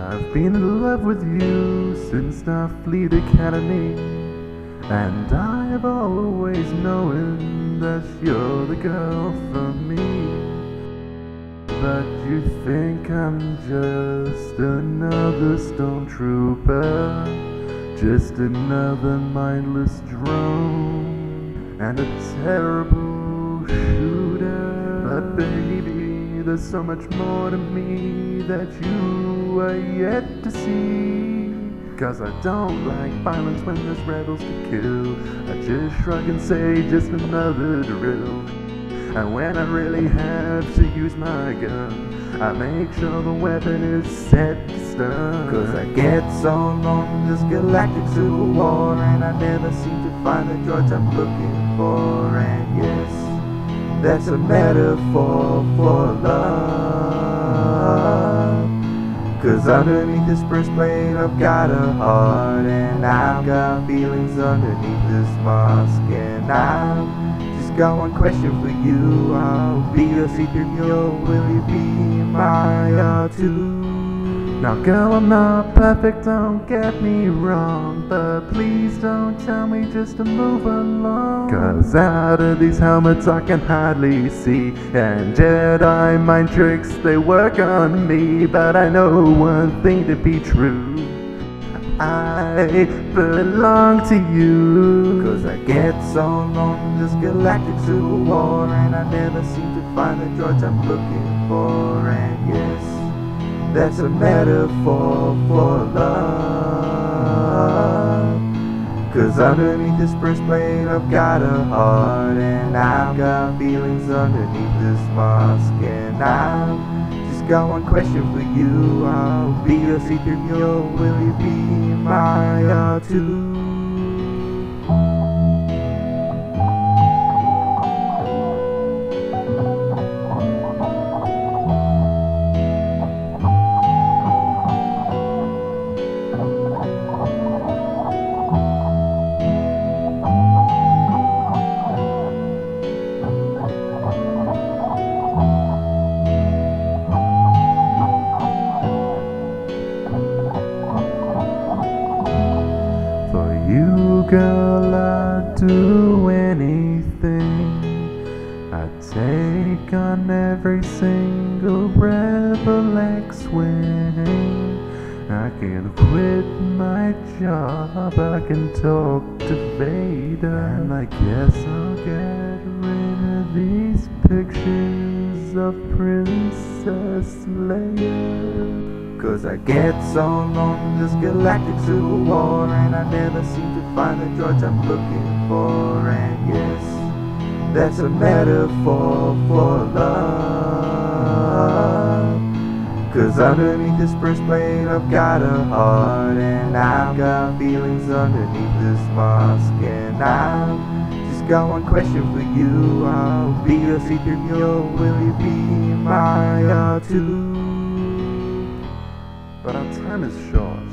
I've been in love with you since Starfleet Academy, and I've always known that you're the girl for me. But you think I'm just another Stormtrooper, just another mindless drone, and a terrible shooter. But baby, there's so much more to me that you are yet to see. 'Cause I don't like violence when there's rebels to kill. I just shrug and say just another drill. And when I really have to use my gun, I make sure the weapon is set to stun. 'Cause I get so long in this galactic civil war, and I never seem to find the droids I'm looking for. And yes, that's a metaphor for love. 'Cause underneath this breastplate I've got a heart, and I've got feelings underneath this mask. And I've just got one question for you. I'll be your C-3PO, will you be my R2? Now girl, I'm not perfect, don't get me wrong, but please don't tell me just to move along. 'Cause out of these helmets I can hardly see, and Jedi mind tricks, they work on me. But I know one thing to be true: I belong to you. 'Cause I get so long in this galactic civil war, and I never seem to find the droids I'm looking for. And yes, that's a metaphor for love. 'Cause underneath this breastplate I've got a heart, and I've got feelings underneath this mask. And I've just got one question for you. I'll be your C-3PO, will you be my R2? You, girl, I'd do anything. I'd take on every single rebel X-wing. I can quit my job, I can talk to Vader, and I guess I'll get rid of these pictures of Princess Leia. 'Cause I get so long in this galactic civil war, and I never seem to find the droids I'm looking for. And yes, that's a metaphor for love. 'Cause underneath this breastplate I've got a heart, and I've got feelings underneath this mask. And I've just got one question for you. I'll be your C-3PO, will you be my R2? But our time is short,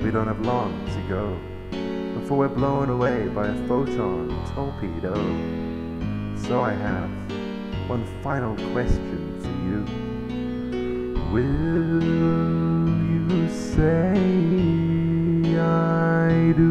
we don't have long to go before we're blown away by a photon torpedo. So I have one final question for you. Will you say I do?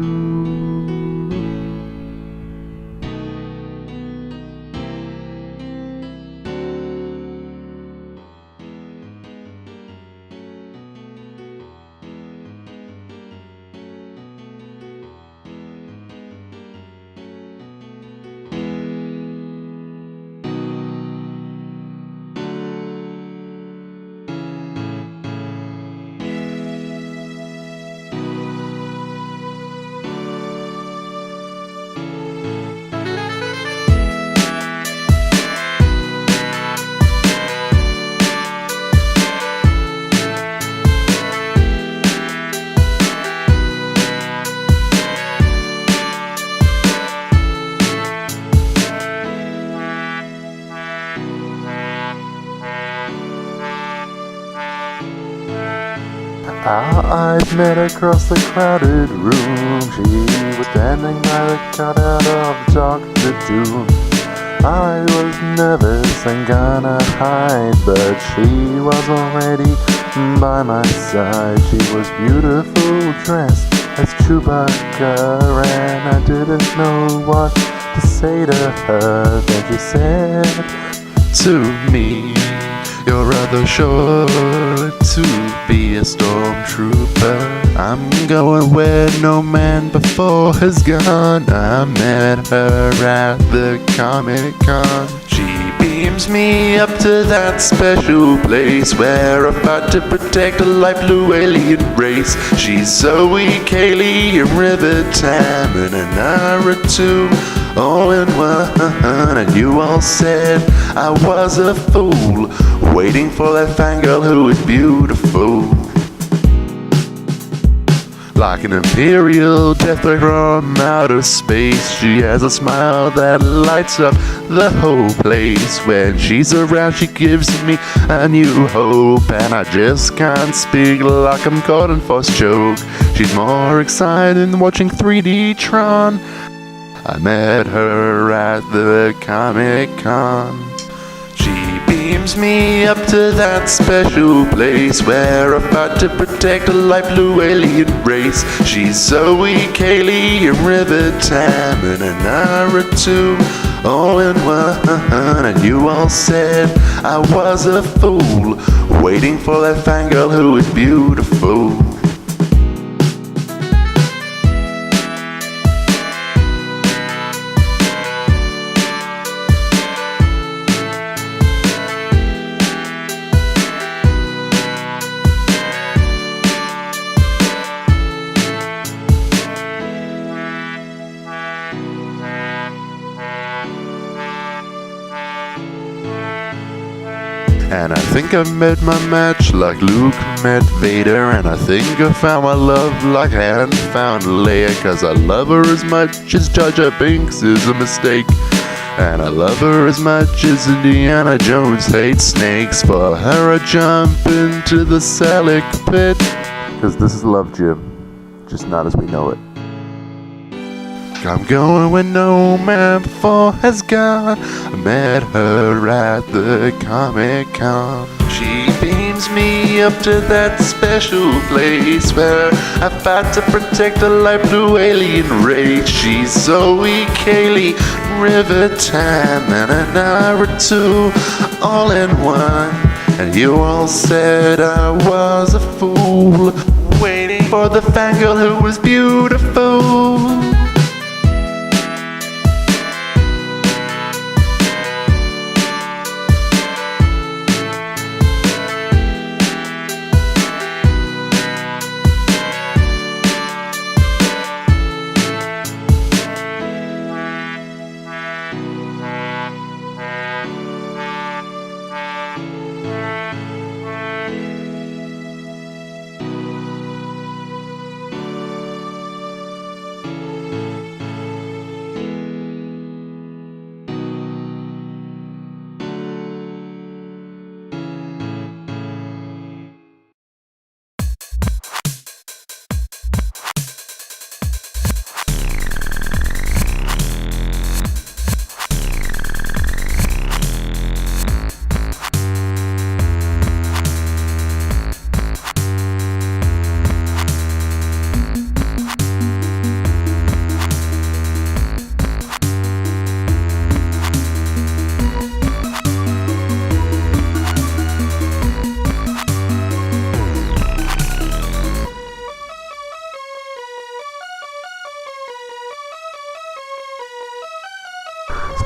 Our eyes met across the crowded room. She was standing by the cutout of Dr. Doom. I was nervous and gonna hide, but she was already By my side, she was beautiful, dressed as Chewbacca, and I didn't know what to say to her. Then she said to me, "You're rather short to be a stormtrooper. I'm going where no man before has gone." I met her at the Comic-Con. She beams me up to that special place where I fight to protect a light blue alien race. She's Zoe, Kaylee, and River Tam in an hour or two, all in one. And you all said I was a fool, waiting for that fangirl who was beautiful. Like an imperial death ray from outer space, she has a smile that lights up the whole place. When she's around, she gives me a new hope, and I just can't speak like I'm caught in force choke. She's more exciting than watching 3D Tron. I met her at the Comic-Con. She beams me up to that special place where I fight to protect a light blue alien race. She's Zoe, Kaylee, and River Tam in an hour or two, all in one. And you all said I was a fool, waiting for that fangirl who was beautiful. And I think I met my match like Luke met Vader, and I think I found my love like I hadn't found Leia, 'cause I love her as much as Jar Jar Binks is a mistake, and I love her as much as Indiana Jones hates snakes. For her I jump into the Salic pit, 'cause this is love, Jim, just not as we know it. I'm going where no man before has gone. I met her at the Comic-Con. She beams me up to that special place where I fight to protect the light blue alien race. She's Zoe, Kaylee, River Tam, and an hour or two, all in one. And you all said I was a fool, waiting for the fangirl who was beautiful.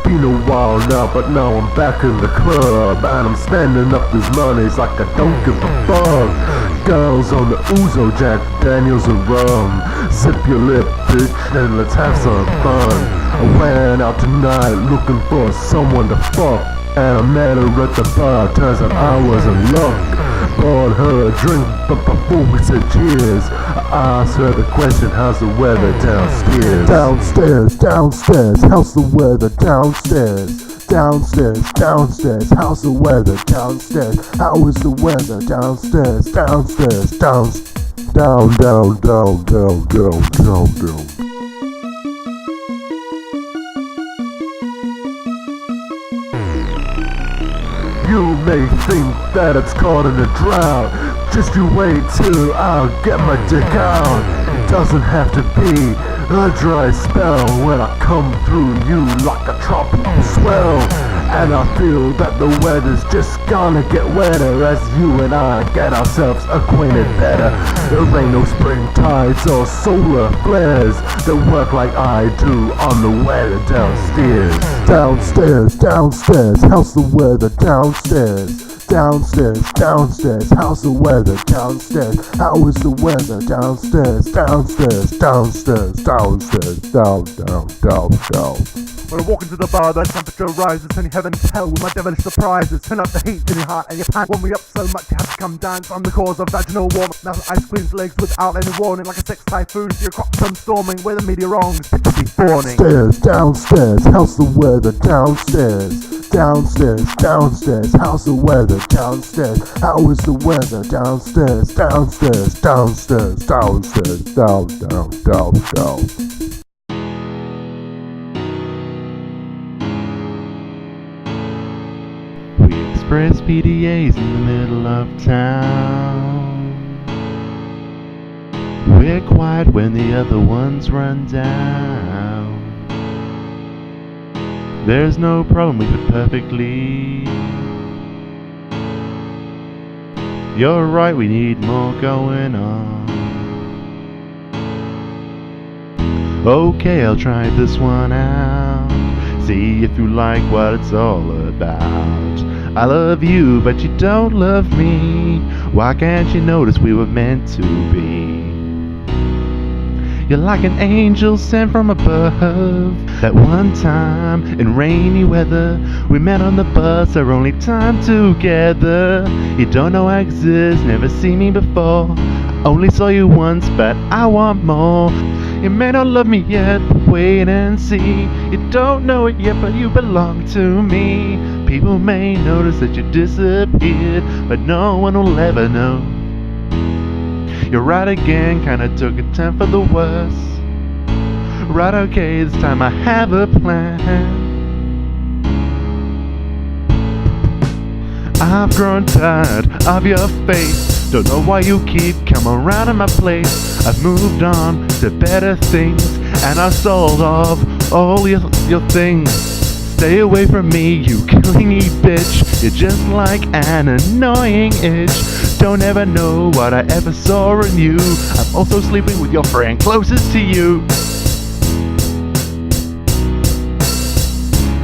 Been a while now, but now I'm back in the club, and I'm spending up these monies like I don't give a fuck. Girls on the Ouzo, Jack Daniels and rum. Zip your lip, bitch, and let's have some fun. I went out tonight looking for someone to fuck, and I met her at the bar. Turns out I was in luck. Bought her a drink, but before we said cheers, I asked her the question, how's the weather downstairs? Downstairs, downstairs, how's the weather downstairs? Downstairs, downstairs, how's the weather downstairs? How is the weather downstairs? Downstairs, down, down, down, down, down, down, down, down. You may think that it's caught in a drought. Just you wait till I'll get my dick out. It doesn't have to be a dry spell when I come through you like a tropical swell. And I feel that the weather's just gonna get wetter as you and I get ourselves acquainted better. There ain't no spring tides or solar flares that work like I do on the weather downstairs. Downstairs, downstairs, how's the weather downstairs? Downstairs, downstairs, how's the weather downstairs? How is the weather downstairs? Downstairs, downstairs, downstairs, down. When I walk into the bar, the temperature rises, and you heaven tell with my devilish surprises. Turn up the heat in your heart and your pants. Warm me up so much you have to come dance. I'm the cause of vaginal warmth. Now ice queen's legs without any warning, like a sex typhoon. So your crop comes storming where the meteorongs to be fawning. Stairs, downstairs, how's the weather downstairs? Downstairs, downstairs, how's the weather downstairs? How is the weather downstairs? Downstairs, downstairs, downstairs, down. We express PDAs in the middle of town. We're quiet when the other ones run down. There's no problem, we fit perfectly. You're right, we need more going on. Okay, I'll try this one out. See if you like what it's all about. I love you, but you don't love me. Why can't you notice we were meant to be? You're like an angel sent from above. That one time in rainy weather, we met on the bus, our only time together. You don't know I exist, never seen me before. I only saw you once, but I want more. You may not love me yet, but wait and see. You don't know it yet, but you belong to me. People may notice that you disappeared, but no one will ever know. You're right again, kinda took a turn for the worse. Right, okay, this time I have a plan. I've grown tired of your face. Don't know why you keep coming around in my place. I've moved on to better things, and I've sold off all your things. Stay away from me, you clingy bitch. You're just like an annoying itch. Don't ever know what I ever saw in you. I'm also sleeping with your friend closest to you.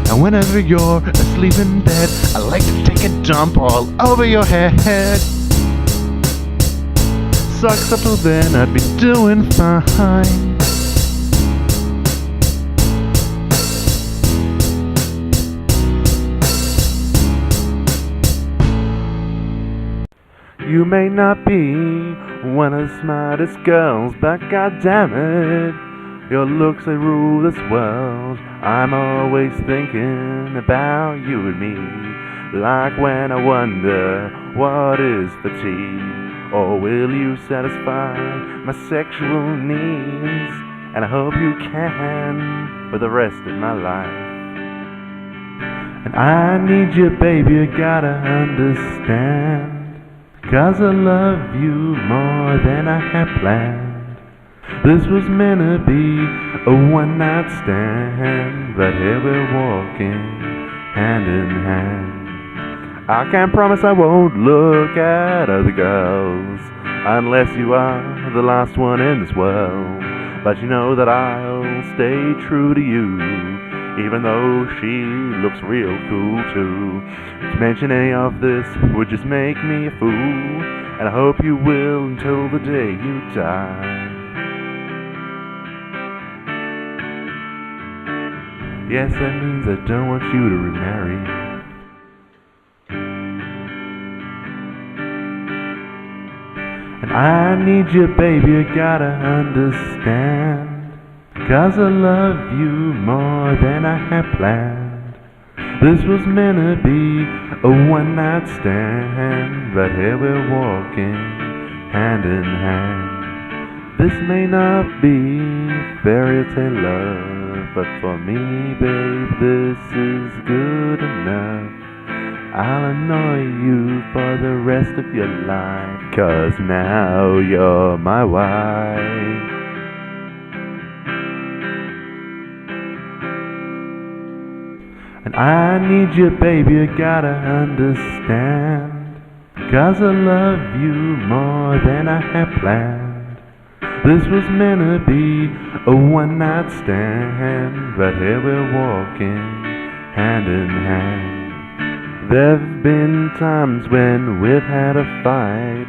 And whenever you're asleep in bed, I like to take a dump all over your head. Sucks up till then, I'd be doing fine. You may not be one of the smartest girls, but goddammit, your looks they rule this world. I'm always thinking about you and me, like when I wonder what is the tea, or will you satisfy my sexual needs? And I hope you can for the rest of my life. And I need you, baby, you gotta understand. 'Cause I love you more than I had planned. This was meant to be a one-night stand, but here we're walking hand in hand. I can't promise I won't look at other girls, unless you are the last one in this world. But you know that I'll stay true to you, even though she looks real cool too. To mention any of this would just make me a fool, and I hope you will until the day you die. Yes, that means I don't want you to remarry. And I need you, baby, you gotta understand. 'Cause I love you more than I had planned. This was meant to be a one-night stand, but here we're walking hand in hand. This may not be fairy tale love, but for me, babe, this is good enough. I'll annoy you for the rest of your life, 'cause now you're my wife. And I need you, baby, you gotta understand, 'cause I love you more than I had planned. This was meant to be a one-night stand, but here we're walking hand in hand. There've been times when we've had a fight.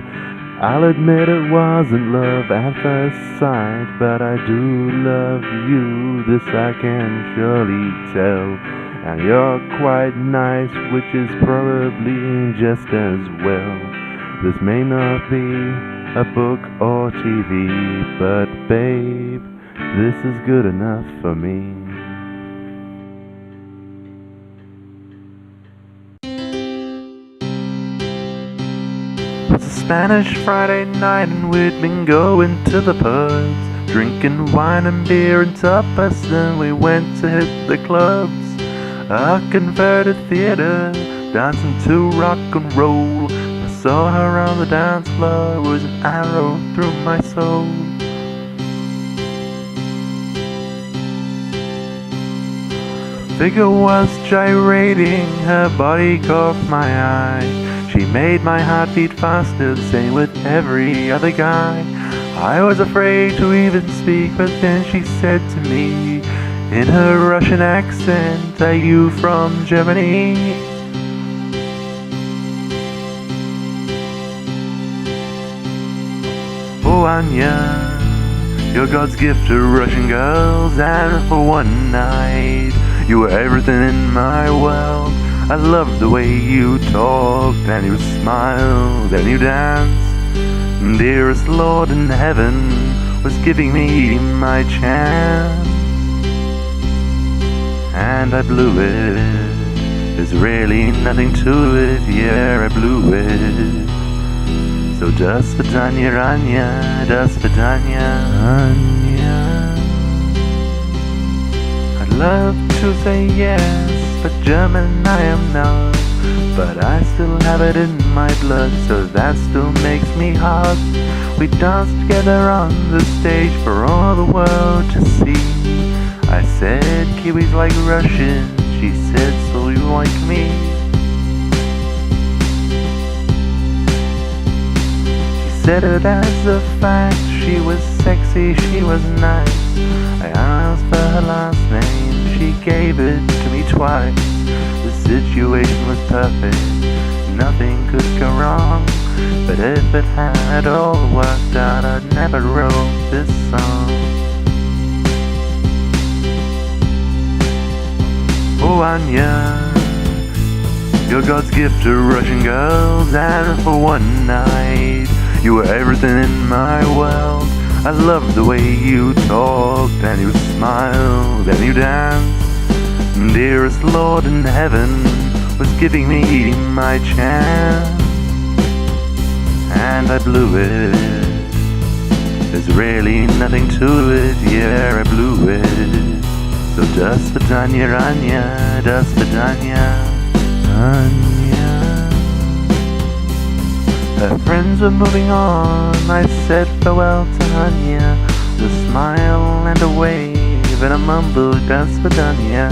I'll admit it wasn't love at first sight, but I do love you, this I can surely tell. And you're quite nice, which is probably just as well. This may not be a book or TV, but babe, this is good enough for me. It was a Spanish Friday night and we'd been going to the pubs, drinking wine and beer and tapas, then we went to hit the clubs. A converted theater, dancing to rock and roll. I saw her on the dance floor, it was an arrow through my soul. Figure was gyrating, her body caught my eye. She made my heart beat faster, the same with every other guy. I was afraid to even speak, but then she said to me, in her Russian accent, are you from Germany? Oh Anja, you're God's gift to Russian girls, and for one night, you were everything in my world. I loved the way you talked, and you smiled, and you danced. Dearest Lord in heaven was giving me my chance. And I blew it. There's really nothing to it, yeah, I blew it. So Dasvidaniya Anja, Dasvidaniya Anja. I'd love to say yes, but German I am not. But I still have it in my blood, so that still makes me hot. We danced together on the stage for all the world to see. I said, Kiwis like Russians, she said, so you like me? She said it as a fact, she was sexy, she was nice. I asked for her last name, she gave it to me twice. The situation was perfect, nothing could go wrong. But if it had all worked out, I'd never wrote this song. Oh Anja, you're God's gift to Russian girls, and for one night, you were everything in my world. I loved the way you talked, and you smiled, and you danced. Dearest Lord in heaven was giving me my chance. And I blew it. There's really nothing to it, yeah, I blew it. So Dasvidaniya Anja, Dasvidaniya Anja. Her friends were moving on, I said farewell to Anja, with a smile and a wave, and I mumbled Dasvidaniya,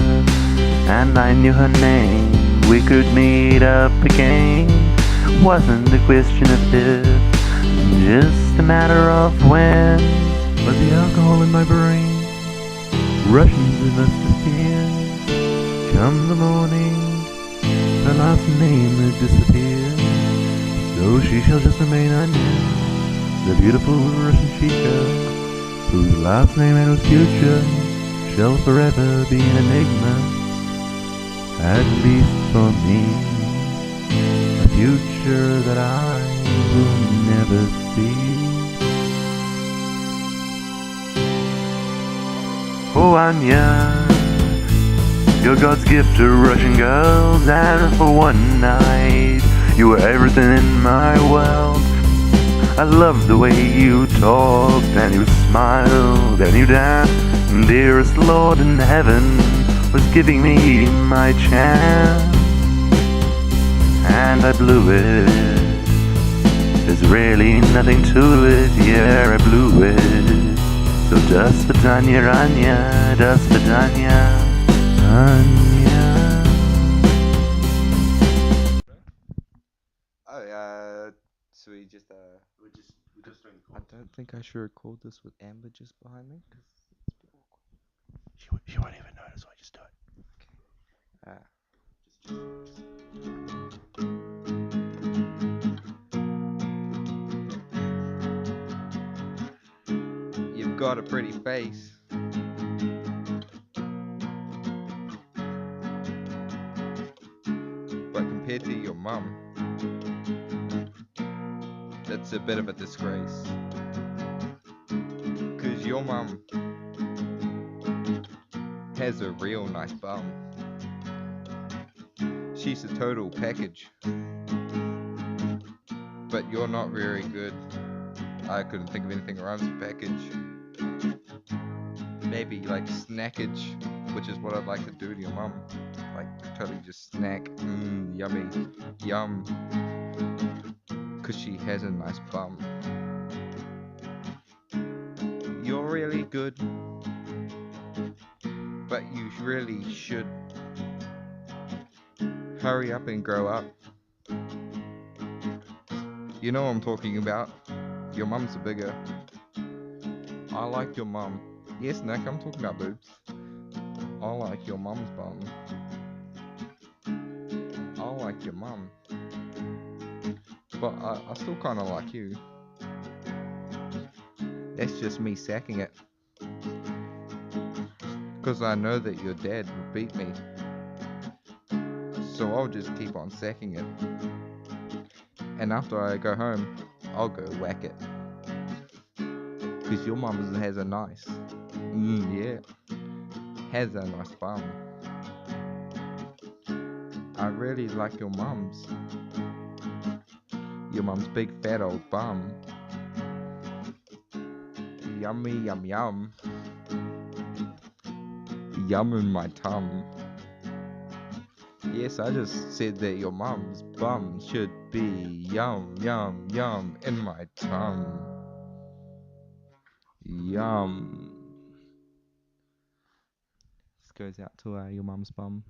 and I knew her name. We could meet up again, wasn't a question of if, just a matter of when. But the alcohol in my brain, Russians it must appear. Come the morning, her last name had disappeared. So she shall just remain Anja, the beautiful Russian chica, whose last name and whose future shall forever be an enigma. At least for me, a future that I will never see. Oh Anja, you're God's gift to Russian girls, and for one night, you were everything in my world. I loved the way you talked, and you smiled, and you danced. Dearest Lord in heaven was giving me my chance. and I blew it. There's really nothing to it, yeah, I blew it. So Dasvidaniya Anja, Dasvidaniya Anja. Oh, so we just We're just doing I don't think I should record this with Amber just behind me, because it's a bit awkward. She won't even notice, I just do it. You've got a pretty face. But compared to your mum, that's a bit of a disgrace. 'Cause your mum has a real nice bum. She's a total package. But you're not very good. I couldn't think of anything that rhymes with package. Maybe like snackage, which is what I'd like to do to your mum. Like totally just snack, yummy, yum. 'Cause she has a nice bum. You're really good, but you really should hurry up and grow up. You know what I'm talking about. Your mum's a bigger. I like your mum. Yes, Nick, I'm talking about boobs. I like your mum's bum. I like your mum. But I still kinda like you. That's just me sacking it. 'Cause I know that your dad would beat me. So I'll just keep on sacking it. And after I go home, I'll go whack it. 'Cause your mum has a nice, yeah, has a nice bum. I really like your mum's. Your mum's big fat old bum. Yummy yum yum. Yum in my tum. Yes, I just said that your mum's bum should be yum yum yum in my tum. Yum. This goes out to your mum's bum.